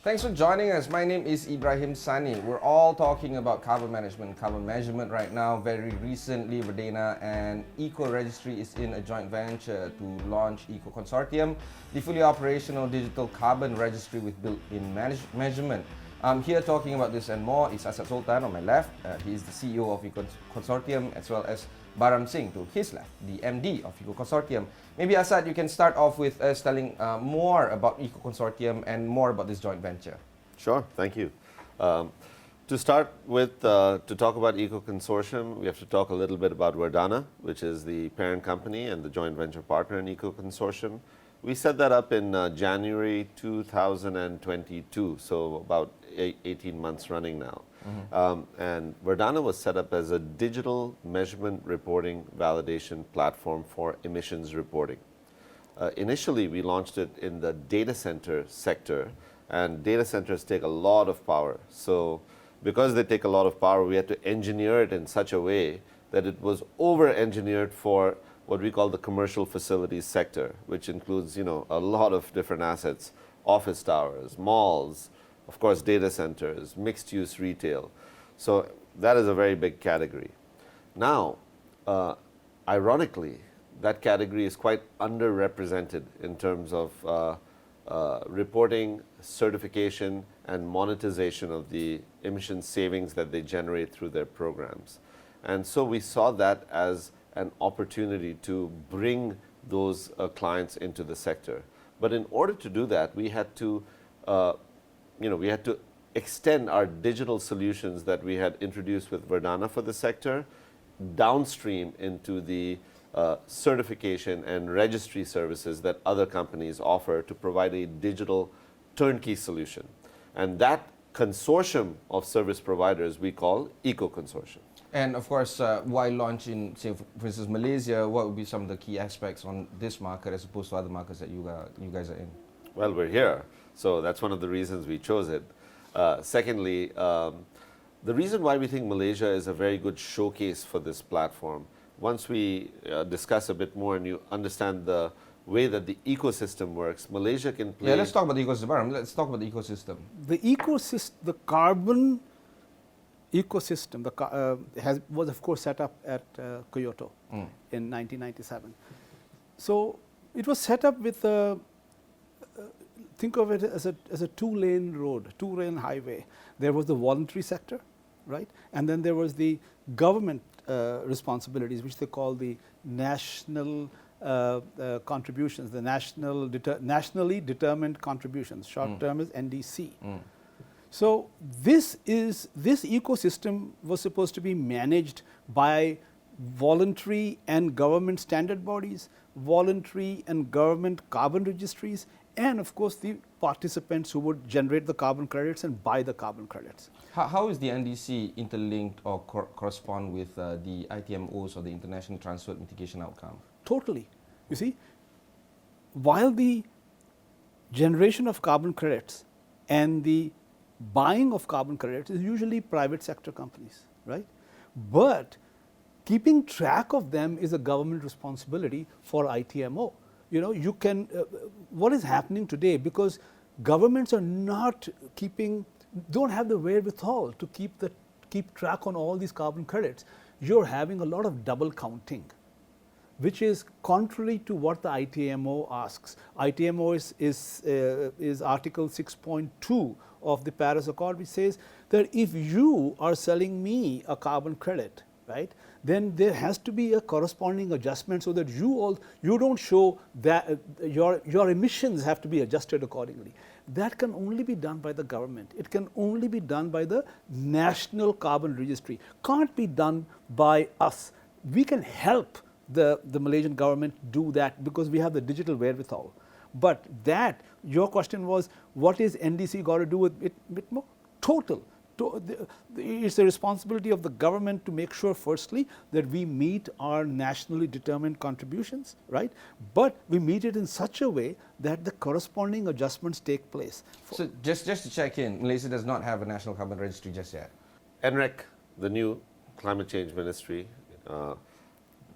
Thanks for joining us. My name is Ibrahim Sani. We're all talking about carbon management, carbon measurement right now. Very recently, Verdana and Registry is in a joint venture to launch Ecoconsortium, the fully operational digital carbon registry with built-in measurement. Here talking about this and more is Asad Sultan on my left. He is the CEO of Ecoconsortium, as well as Braham Singh to his left, the MD of Ecoconsortium. Maybe Asad, you can start off with us telling more about Ecoconsortium and more about this joint venture. Sure, thank you. To start with, to talk about Ecoconsortium, we have to talk a little bit about Verdana, which is the parent company and the joint venture partner in Ecoconsortium. We set that up in January 2022, so about 18 months running now. And Verdana was set up as a digital measurement reporting validation platform for emissions reporting. Initially, we launched it in the data center sector, and data centers take a lot of power. So because they take a lot of power, we had to engineer it in such a way that it was over-engineered for what we call the commercial facilities sector, which includes, a lot of different assets, office towers, malls, of course, data centers, mixed-use retail. So that is a very big category. Now, ironically, that category is quite underrepresented in terms of reporting, certification, and monetization of the emission savings that they generate through their programs. And so we saw that as an opportunity to bring those clients into the sector. But in order to do that, we had to extend our digital solutions that we had introduced with Verdana for the sector downstream into the certification and registry services that other companies offer to provide a digital turnkey solution. And that consortium of service providers we call Ecoconsortium. And of course, why launch in, say, for instance, Malaysia? What would be some of the key aspects on this market as opposed to other markets that you guys are in? Well, we're here, so that's one of the reasons we chose it. Secondly, the reason why we think Malaysia is a very good showcase for this platform, once we discuss a bit more and you understand the way that the ecosystem works, Malaysia can play... Yeah, let's talk about the ecosystem. Let's talk about the ecosystem. The carbon ecosystem was of course set up at Kyoto in 1997. So it was set up with think of it as a two-lane road, two-lane highway. There was the voluntary sector, right? And then there was the government responsibilities, which they call the national contributions, the nationally determined contributions. Short term is NDC. So this ecosystem was supposed to be managed by voluntary and government standard bodies, voluntary and government carbon registries, and of course the participants who would generate the carbon credits and buy the carbon credits. How is the NDC interlinked or correspond with the ITMOs or the International Transfer Mitigation Outcome? Totally. You see, while the generation of carbon credits and the buying of carbon credits is usually private sector companies, right? But keeping track of them is a government responsibility for ITMO. You can, what is happening today, because governments are not don't have the wherewithal to keep track on all these carbon credits, you're having a lot of double counting, which is contrary to what the ITMO asks. ITMO is Article 6.2 of the Paris Accord, which says that if you are selling me a carbon credit, right, then there has to be a corresponding adjustment so that you don't show that your emissions have to be adjusted accordingly. That can only be done by the government. It can only be done by the National Carbon Registry. Can't be done by us. We can help the Malaysian government do that because we have the digital wherewithal. But your question was, what is NDC got to do with it? More total. It's the responsibility of the government to make sure, firstly, that we meet our nationally determined contributions, right? But we meet it in such a way that the corresponding adjustments take place. So just to check in, Malaysia does not have a national carbon registry just yet. NREC, the new climate change ministry,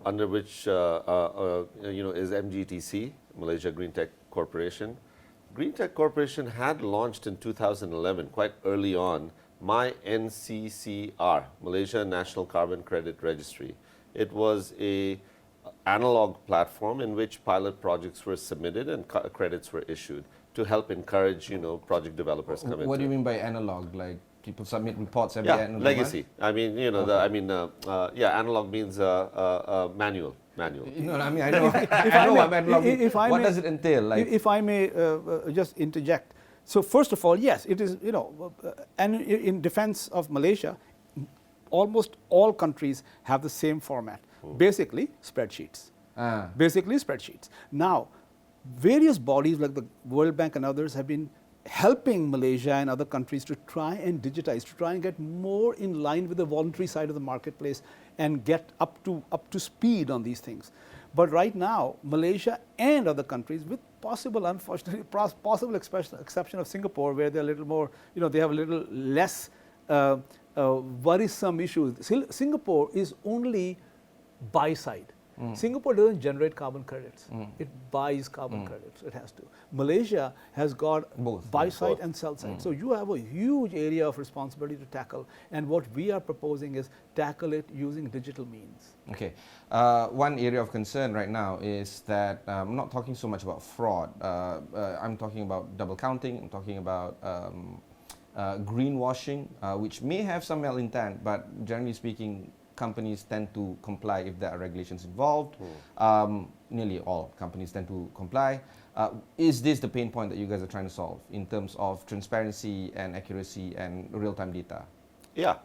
under which is MGTC, Malaysia Green Tech Corporation. Green Tech Corporation had launched in 2011, quite early on, MyNCCR, Malaysia National Carbon Credit Registry. It was a analog platform in which pilot projects were submitted and credits were issued to help encourage, project developers come in. What do you mean by analog? Like people submit reports every Yeah, legacy. I mean, analog means manual. I mean, I know, I know what analog. What does it entail? Like, if I may just interject. So first of all, yes, it is, and in defense of Malaysia, almost all countries have the same format. Basically, spreadsheets. Basically, spreadsheets. Now, various bodies like the World Bank and others have been helping Malaysia and other countries to try and digitize, to try and get more in line with the voluntary side of the marketplace and get up to speed on these things. But right now, Malaysia and other countries, with possible, unfortunately, possible exception of Singapore, where they're a little more, they have a little less worrisome issues. Singapore is only buy side. Singapore doesn't generate carbon credits. It buys carbon credits. It has to. Malaysia has got both buy side and sell side. So you have a huge area of responsibility to tackle. And what we are proposing is tackle it using digital means. Okay. One area of concern right now is that I'm not talking so much about fraud. I'm talking about double counting. I'm talking about greenwashing, which may have some malintent, but generally speaking, companies tend to comply if there are regulations involved. Nearly all companies tend to comply. Is this the pain point that you guys are trying to solve in terms of transparency and accuracy and real-time data? Yeah,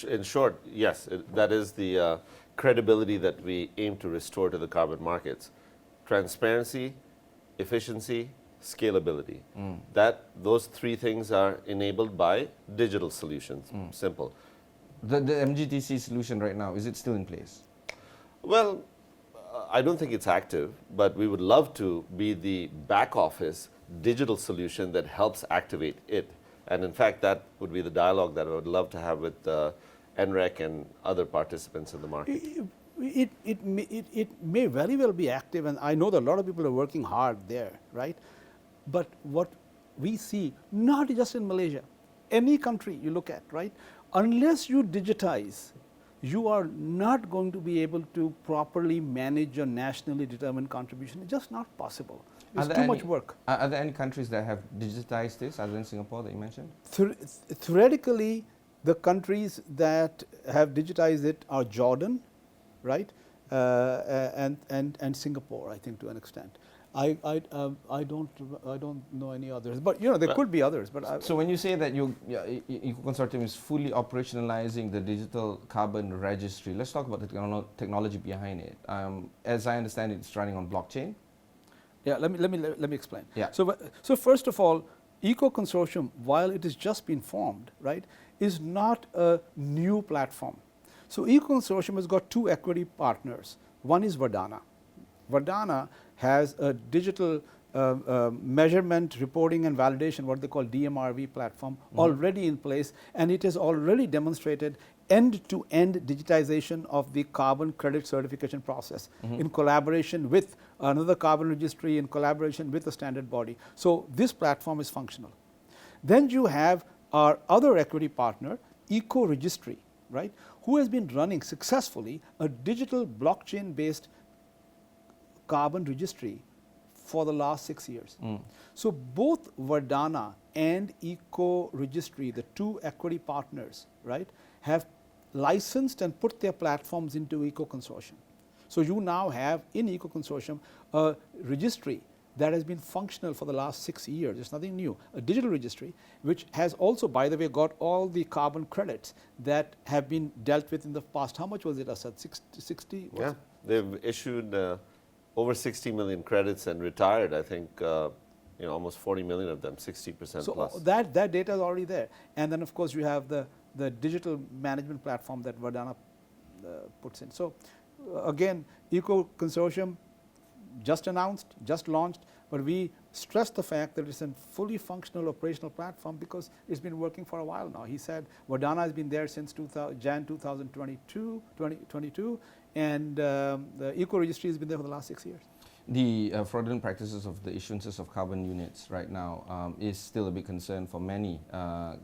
in short, yes. That is the credibility that we aim to restore to the carbon markets. Transparency, efficiency, scalability. Those three things are enabled by digital solutions. Simple. The MGTC solution right now, is it still in place? Well, I don't think it's active, but we would love to be the back office digital solution that helps activate it. And in fact, that would be the dialogue that I would love to have with NREC and other participants in the market. It may very well be active, and I know that a lot of people are working hard there, right? But what we see, not just in Malaysia, any country you look at, right? Unless you digitize, you are not going to be able to properly manage your nationally determined contribution. It's just not possible. It's too much work. Are there any countries that have digitized this other than Singapore that you mentioned? Theoretically, the countries that have digitized it are Jordan, right, and Singapore, I think, to an extent. I don't know any others, but there could be others. But so when you say that Ecoconsortium is fully operationalizing the digital carbon registry, let's talk about the technology behind it. As I understand it, it's running on blockchain. Yeah, let me explain. Yeah. So first of all, Ecoconsortium, while it has just been formed, right, is not a new platform. So Ecoconsortium has got two equity partners. One is Verdana. Verdana has a digital measurement, reporting and validation, what they call DMRV platform, already in place, and it has already demonstrated end-to-end digitization of the carbon credit certification process in collaboration with another carbon registry, in collaboration with a standard body. So this platform is functional. Then you have our other equity partner, Registry, right, who has been running successfully a digital blockchain-based carbon registry for the last 6 years. So both Verdana and Registry, the two equity partners, right, have licensed and put their platforms into Ecoconsortium. So you now have in Ecoconsortium a registry that has been functional for the last 6 years. It's nothing new. A digital registry, which has also, by the way, got all the carbon credits that have been dealt with in the past. How much was it, Asad? 60? Yeah, they've issued over 60 million credits and retired, I think, almost 40 million of them, 60% plus. So that data is already there. And then, of course, you have the digital management platform that Verdana puts in. So again, Ecoconsortium just announced, just launched, but we stress the fact that it's a fully functional operational platform because it's been working for a while now. He said Verdana has been there since Jan 2022, and the Registry has been there for the last 6 years. the fraudulent practices of the issuances of carbon units right now is still a big concern for many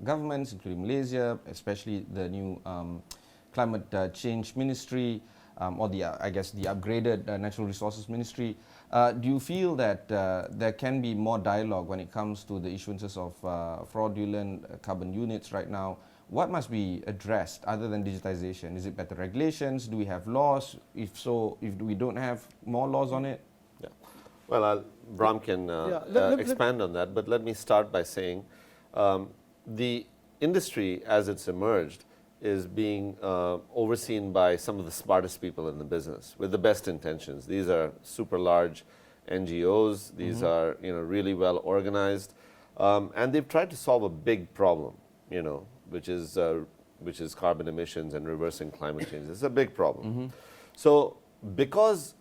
governments, including Malaysia, especially the new climate change ministry, or the I guess the upgraded natural resources ministry. Do you feel that there can be more dialogue when it comes to the issuances of fraudulent carbon units right now? What must be addressed other than digitization? Is it better regulations? Do we have laws? If so, if we don't have more laws on it? Yeah. Well, Braham can expand on that, but let me start by saying the industry as it's emerged is being overseen by some of the smartest people in the business with the best intentions. These are super large NGOs. These are really well organized, and they've tried to solve a big problem, which is carbon emissions and reversing climate change. It's a big problem. So because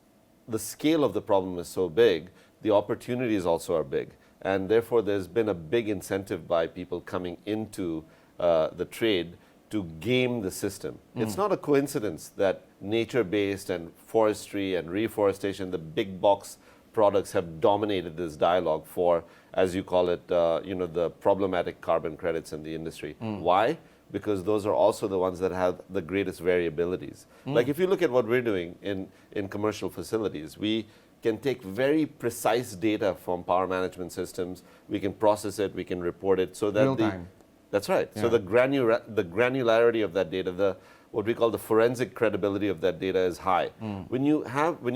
the scale of the problem is so big, the opportunities also are big, and therefore there's been a big incentive by people coming into the trade to game the system. It's not a coincidence that nature-based and forestry and reforestation, the big box products, have dominated this dialogue for, as you call it, the problematic carbon credits in the industry. Why? Because those are also the ones that have the greatest variabilities. Like if you look at what we're doing in commercial facilities, we can take very precise data from power management systems, we can process it, we can report it so that Real time. That's right. Yeah. So the granularity of that data, what we call the forensic credibility of that data is high. When you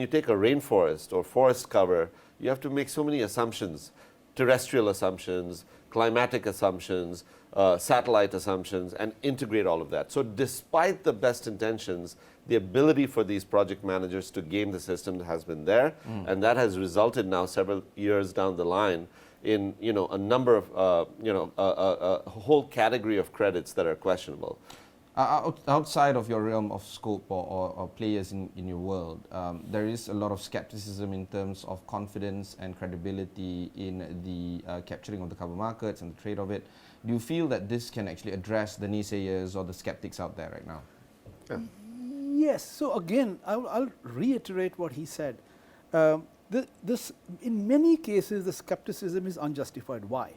take a rainforest or forest cover, you have to make so many assumptions, terrestrial assumptions, climatic assumptions, satellite assumptions, and integrate all of that. So despite the best intentions, the ability for these project managers to game the system has been there, and that has resulted now several years down the line in a number of a whole category of credits that are questionable. Outside of your realm of scope or players in your world, there is a lot of skepticism in terms of confidence and credibility in the capturing of the carbon markets and the trade of it. Do you feel that this can actually address the naysayers or the skeptics out there right now? Yeah. Yes. So again, I'll reiterate what he said. In many cases, the skepticism is unjustified. Why?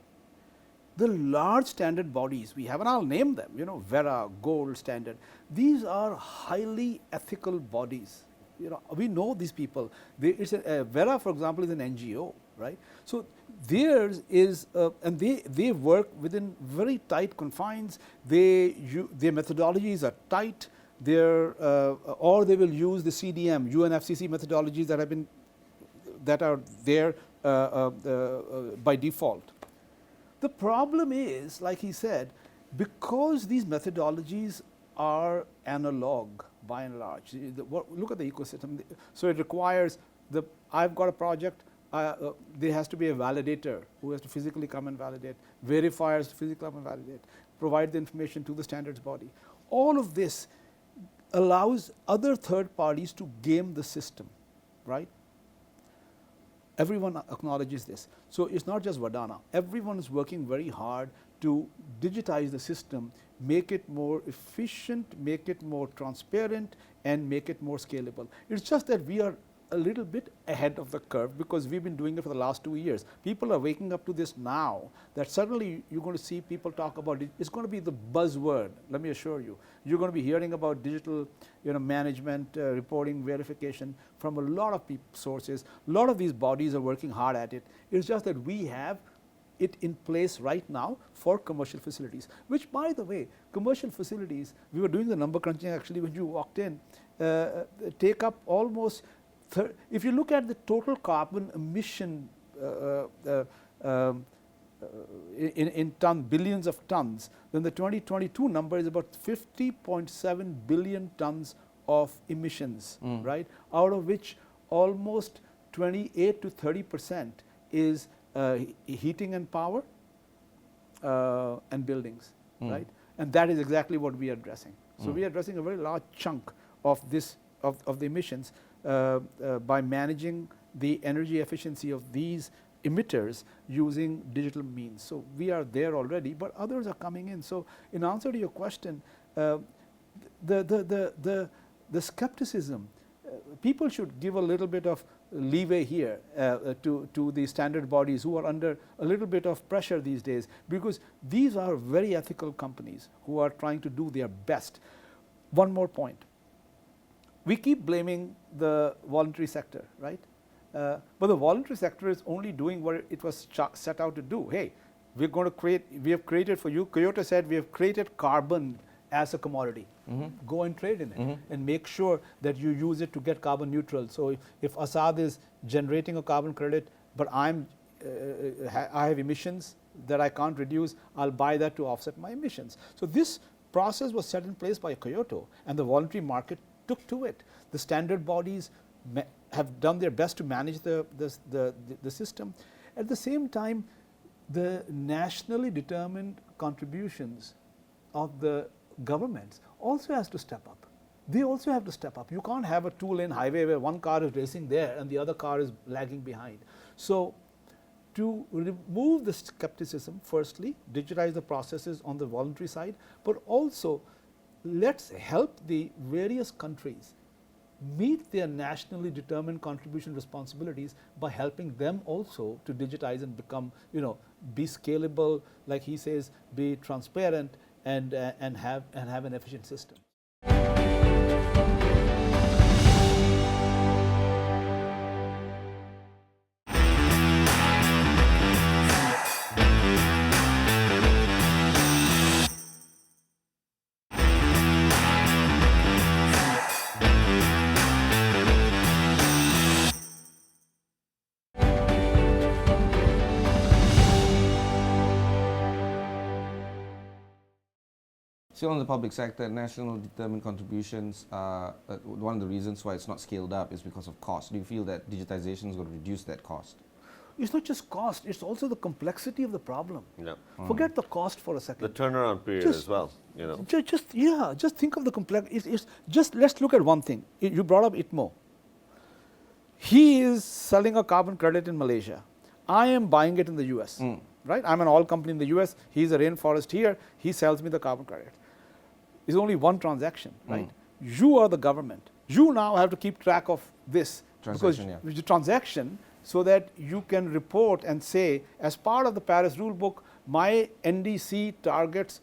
The large standard bodies we have, and I'll name them, Vera, Gold Standard, these are highly ethical bodies. We know these people. Vera, for example, is an NGO, right? So theirs is, and they work within very tight confines. Their methodologies are tight. Or they will use the CDM, UNFCCC methodologies that are there by default. The problem is, like he said, because these methodologies are analog by and large. Look at the ecosystem. So it requires I've got a project. There has to be a validator who has to physically come and validate, verifiers to physically come and validate, provide the information to the standards body. All of this allows other third parties to game the system, right? Everyone acknowledges this. So it's not just Vadana. Everyone is working very hard to digitize the system, make it more efficient, make it more transparent, and make it more scalable. It's just that we are a little bit ahead of the curve because we've been doing it for the last 2 years. People are waking up to this now, that suddenly you're going to see people talk about it. It's going to be the buzzword, let me assure you. You're going to be hearing about digital management, reporting, verification from a lot of sources. A lot of these bodies are working hard at it. It's just that we have it in place right now for commercial facilities, which, by the way, commercial facilities, we were doing the number crunching actually when you walked in, take up almost, if you look at the total carbon emission in billions of tons, then the 2022 number is about 50.7 billion tons of emissions, right? Out of which almost 28 to 30% is heating and power and buildings, right? And that is exactly what we are addressing. So we are addressing a very large chunk of this of the emissions by managing the energy efficiency of these emitters using digital means. So we are there already, but others are coming in. So in answer to your question, the skepticism, people should give a little bit of leeway here to the standard bodies who are under a little bit of pressure these days, because these are very ethical companies who are trying to do their best. One more point. We keep blaming the voluntary sector, right? But the voluntary sector is only doing what it was set out to do. Hey, we're going to create, we have created for you, Kyoto said we have created carbon as a commodity. Go and trade in it and make sure that you use it to get carbon neutral. So if Asad is generating a carbon credit, but I have emissions that I can't reduce, I'll buy that to offset my emissions. So this process was set in place by Kyoto, and the voluntary market took to it. The standard bodies have done their best to manage the system. At the same time, the nationally determined contributions of the governments also has to step up. They also have to step up. You can't have a two-lane highway where one car is racing there and the other car is lagging behind. So to remove the skepticism, firstly, digitize the processes on the voluntary side, but also let's help the various countries meet their nationally determined contribution responsibilities by helping them also to digitize and become, be scalable, like he says, be transparent, and have an efficient system. Still on the public sector, national determined contributions, one of the reasons why it's not scaled up is because of cost. Do you feel that digitization is going to reduce that cost? It's not just cost, it's also the complexity of the problem. Yeah. Forget the cost for a second. The turnaround period as well, Just think of the complexity. Just let's look at one thing. You brought up ITMO. He is selling a carbon credit in Malaysia. I am buying it in the US, right? I'm an oil company in the US. He's a rainforest here. He sells me the carbon credit. It's only one transaction, right? You are the government. You now have to keep track of this the transaction, so that you can report and say, as part of the Paris rule book, my NDC targets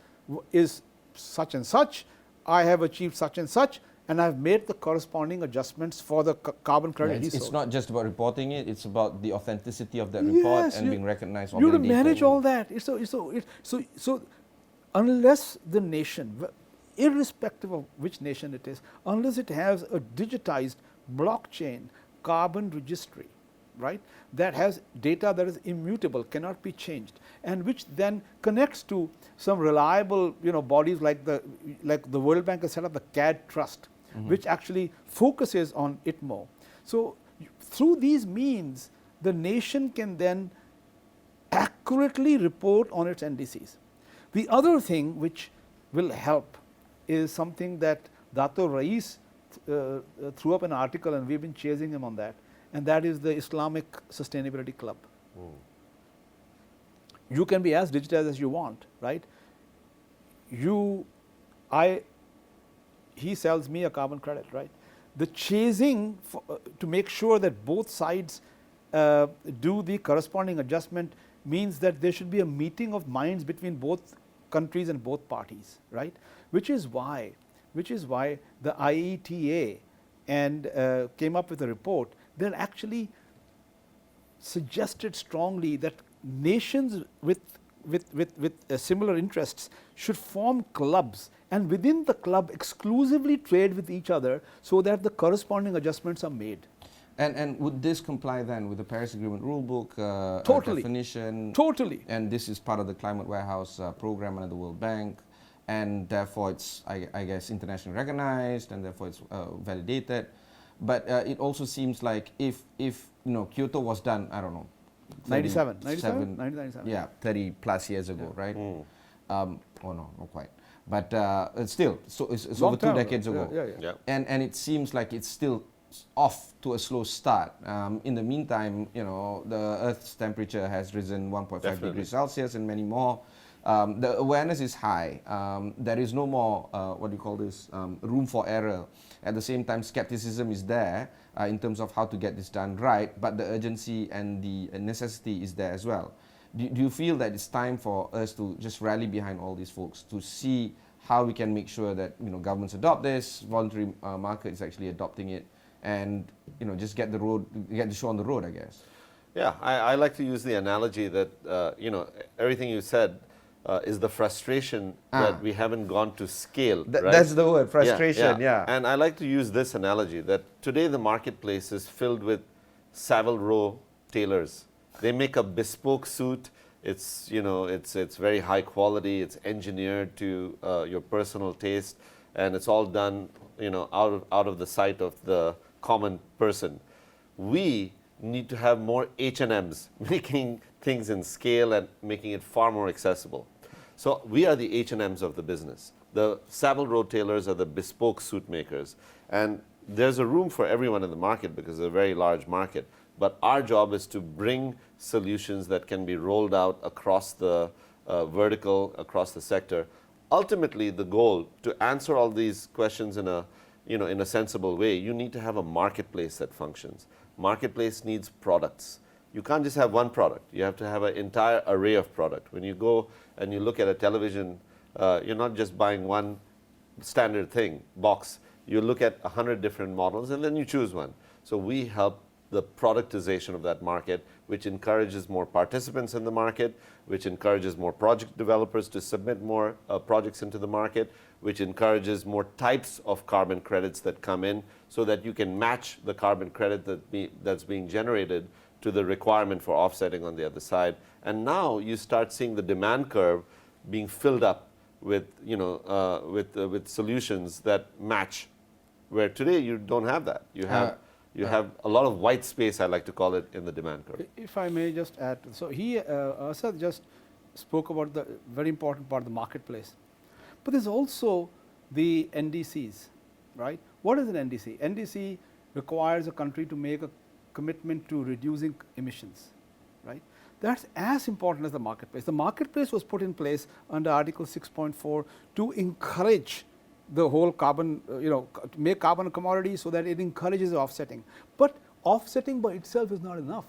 is such and such. I have achieved such and such, and I've made the corresponding adjustments for the carbon credit. It's not just about reporting it; it's about the authenticity of that report and being recognized. You have to manage all that. So unless the nation, irrespective of which nation it is, unless it has a digitized blockchain carbon registry, right, that has data that is immutable, cannot be changed, and which then connects to some reliable bodies like the World Bank has set up the CAD Trust, which actually focuses on ITMO. So through these means, the nation can then accurately report on its NDCs. The other thing which will help is something that Dato Rais threw up an article, and we've been chasing him on that, and that is the Islamic Sustainability Club. You can be as digitized as you want, right? He sells me a carbon credit, right? The chasing to make sure that both sides do the corresponding adjustment means that there should be a meeting of minds between both countries and both parties, right? Which is why the IETA came up with a report that actually suggested strongly that nations with similar interests should form clubs, and within the club exclusively trade with each other, so that the corresponding adjustments are made. And would this comply then with the Paris Agreement rulebook Totally. definition? Totally. And this is part of the Climate Warehouse program under the World Bank, and therefore it's, I guess, internationally recognized, and therefore it's validated. But it also seems like if Kyoto was done, I don't know, 1997. Yeah, 30 plus years ago, right? Oh no, not quite. But it's still, so it's over 2 decades ago. Yeah. And it seems like it's still off to a slow start. In the meantime, the Earth's temperature has risen 1.5 degrees Celsius and many more. the awareness is high. There is no more, room for error. At the same time, skepticism is there in terms of how to get this done right, but the urgency and the necessity is there as well. Do you feel that it's time for us to just rally behind all these folks to see how we can make sure that governments adopt this, voluntary market is actually adopting it, and just get the show on the road, I guess? Yeah, I like to use the analogy that everything you said is the frustration that we haven't gone to scale. Right? That's the word, frustration. Yeah. And I like to use this analogy that today the marketplace is filled with Savile Row tailors. They make a bespoke suit. It's it's very high quality. It's engineered to your personal taste, and it's all done out of the sight of the common person. We need to have more H&Ms making things in scale and making it far more accessible. So we are the H&Ms of the business. The Savile Row tailors are the bespoke suit makers, and there's a room for everyone in the market because it's a very large market. But our job is to bring solutions that can be rolled out across the vertical, across the sector. Ultimately, the goal to answer all these questions in a sensible way, you need to have a marketplace that functions. Marketplace needs products. You can't just have one product. You have to have an entire array of product. When you go and you look at a television, you're not just buying one standard box. You look at 100 different models and then you choose one. So we help the productization of that market, which encourages more participants in the market, which encourages more project developers to submit more projects into the market, which encourages more types of carbon credits that come in so that you can match the carbon credit that's being generated to the requirement for offsetting on the other side. And now you start seeing the demand curve being filled up with solutions that match, where today you don't have that. You have a lot of white space, I like to call it, in the demand curve. If I may just add, so Asad just spoke about the very important part of the marketplace. But there's also the NDCs, right? What is an NDC? NDC requires a country to make a commitment to reducing emissions, right? That's as important as the marketplace. The marketplace was put in place under Article 6.4 to encourage the whole carbon, to make carbon a commodity so that it encourages offsetting. But offsetting by itself is not enough.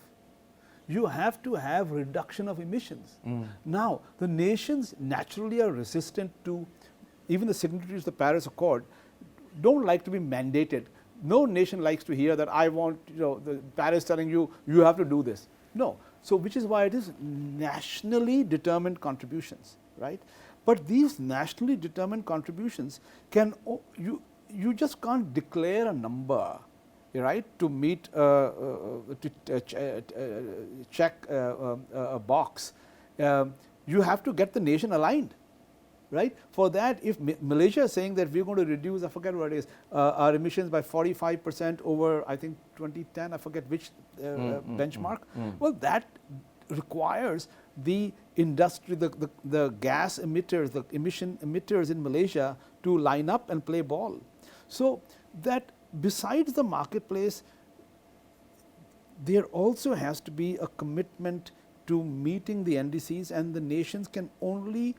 You have to have reduction of emissions. Now, the nations naturally are resistant to, even the signatories of the Paris Accord don't like to be mandated. No nation likes to hear that I want, the Paris telling you, you have to do this. No. So, which is why it is nationally determined contributions, right? But these nationally determined contributions you just can't declare a number, right, to meet check a box. You have to get the nation aligned, right? For that, if Malaysia is saying that we're going to reduce, I forget what it is, our emissions by 45% over, I think 2010, I forget which benchmark. Well, that requires the industry, the gas emitters, the emission emitters in Malaysia to line up and play ball. So that besides the marketplace, there also has to be a commitment to meeting the NDCs, and the nations can only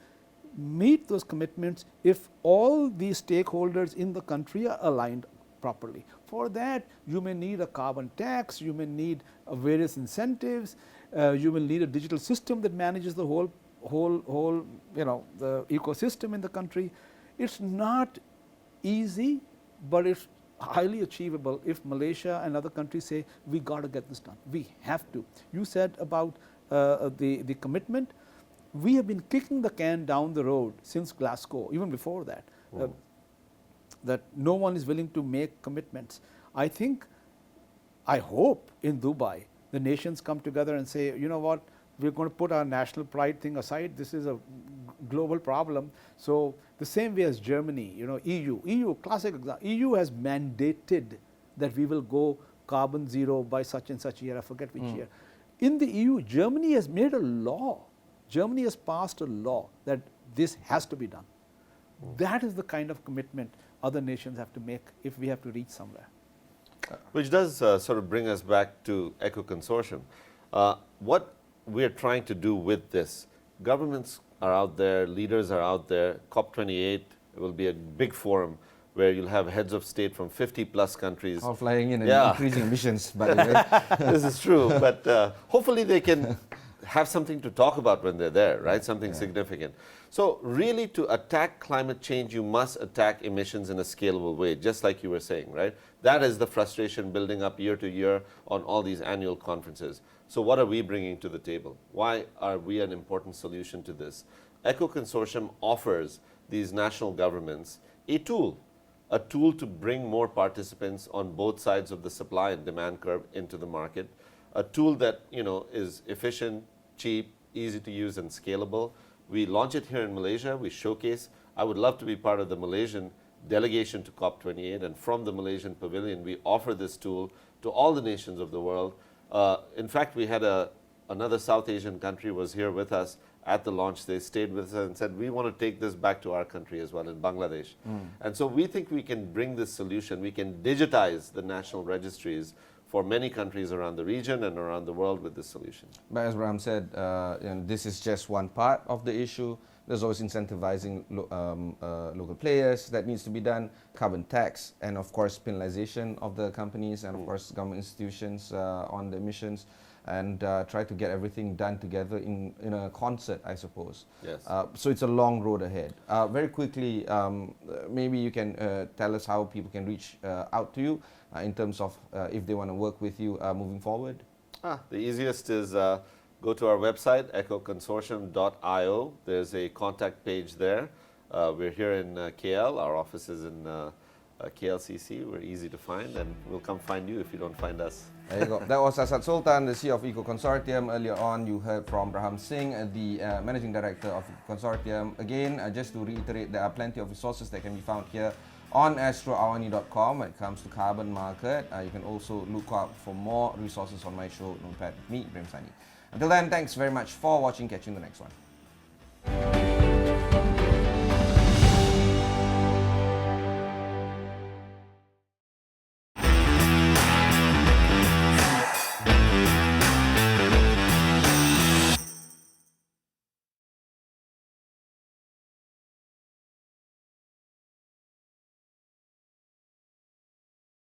meet those commitments if all the stakeholders in the country are aligned properly. For that, you may need a carbon tax, you may need various incentives, you will need a digital system that manages the whole the ecosystem in the country. It's not easy, but it's highly achievable if Malaysia and other countries say, we got to get this done. We have to. You said about the commitment. We have been kicking the can down the road since Glasgow, even before that, that no one is willing to make commitments. I hope in Dubai, the nations come together and say, you know what, we're going to put our national pride thing aside. This is a global problem. So the same way as Germany, EU, classic example, EU has mandated that we will go carbon zero by such and such year, I forget which year. In the EU, Germany has made a law. Germany has passed a law that this has to be done. That is the kind of commitment other nations have to make if we have to reach somewhere. Which does sort of bring us back to Ecoconsortium. What we're trying to do with this, governments are out there, leaders are out there. COP28 will be a big forum where you'll have heads of state from 50 plus countries. All flying in and Yeah. increasing emissions, by the way. This is true, but hopefully they can have something to talk about when they're there, right? Something significant. So really, to attack climate change, you must attack emissions in a scalable way, just like you were saying, right? That is the frustration building up year to year on all these annual conferences. So what are we bringing to the table? Why are we an important solution to this? Ecoconsortium offers these national governments a tool to bring more participants on both sides of the supply and demand curve into the market, a tool that is efficient, cheap, easy to use, and scalable. We launch it here in Malaysia. We showcase. I would love to be part of the Malaysian delegation to COP28, and from the Malaysian pavilion, we offer this tool to all the nations of the world. In fact, we had another South Asian country was here with us at the launch. They stayed with us and said, we want to take this back to our country as well, in Bangladesh. And so we think we can bring this solution. We can digitize the national registries for many countries around the region and around the world with this solution. But as Braham said, this is just one part of the issue. There's always incentivizing local players that needs to be done, carbon tax, and of course penalization of the companies and of course government institutions on the emissions, and try to get everything done together in a concert, I suppose. Yes. So it's a long road ahead. Very quickly, maybe you can tell us how people can reach out to you in terms of if they want to work with you moving forward. The easiest is go to our website, ecoconsortium.io. There's a contact page there. We're here in KL. Our office is in KLCC. We're easy to find, and we'll come find you if you don't find us. There you go. That was Asad Sultan, the CEO of Ecoconsortium. Earlier on, you heard from Braham Singh, the Managing Director of Ecoconsortium. Again, just to reiterate, there are plenty of resources that can be found here on astroawani.com when it comes to carbon market. You can also look out for more resources on my show, Notepad, with me, Ibrahim Sani. Until then, thanks very much for watching. Catch you in the next one.